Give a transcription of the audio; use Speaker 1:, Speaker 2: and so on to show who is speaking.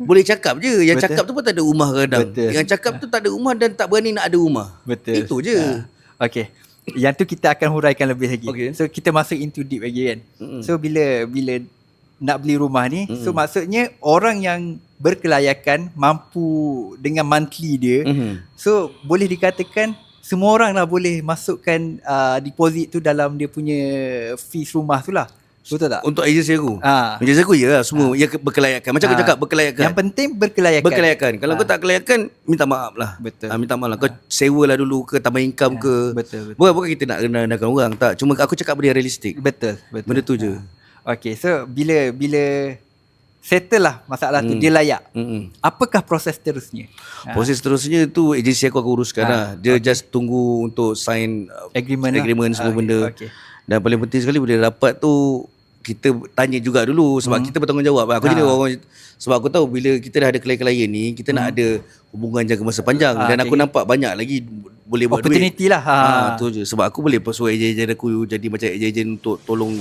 Speaker 1: boleh cakap je. Yang
Speaker 2: Betul.
Speaker 1: cakap tu pun tak ada rumah kadang.
Speaker 2: Betul.
Speaker 1: Yang cakap tu tak ada rumah dan tak berani nak ada rumah.
Speaker 2: Betul.
Speaker 1: Itu je.
Speaker 2: Okay. Yang tu kita akan huraikan lebih lagi.
Speaker 1: Okay.
Speaker 2: So kita masuk into deep lagi kan. So bila nak beli rumah ni, so maksudnya orang yang berkelayakan mampu dengan monthly dia, so boleh dikatakan semua orang lah boleh masukkan deposit tu dalam dia punya fees rumah tu lah. Betul tak?
Speaker 1: Untuk agensi aku.
Speaker 2: Ah.
Speaker 1: Agensi aku ya semua yang berkelayakan. Macam aku cakap berkelayakan.
Speaker 2: Yang penting berkelayakan.
Speaker 1: Berkelayakan. Kalau kau tak kelayakan, minta maaf lah.
Speaker 2: Betul.
Speaker 1: Minta maaf lah. Kau sewa lah dulu ke, tambah income ke.
Speaker 2: Betul.
Speaker 1: Bukan kita nak rendahkan orang. Tak. Cuma aku cakap benda yang realistik.
Speaker 2: Betul.
Speaker 1: Benda tu je.
Speaker 2: Okay, so bila settle lah masalah tu, dia layak. Apakah proses terusnya?
Speaker 1: Proses terusnya tu agensi aku uruskan lah. Dia just tunggu untuk sign
Speaker 2: Agreement
Speaker 1: semua benda.
Speaker 2: Okay.
Speaker 1: Dan paling penting sekali bila dapat tu, kita tanya juga dulu sebab kita bertanggungjawab. Aku jadi orang, sebab aku tahu bila kita dah ada klien-klien ni, kita nak ada hubungan jangka masa panjang. Dan aku nampak banyak lagi boleh buat
Speaker 2: opportunity
Speaker 1: duit.
Speaker 2: lah.
Speaker 1: Tu je. Sebab aku boleh persuade ejen-ejen aku jadi macam ejen-ejen untuk tolong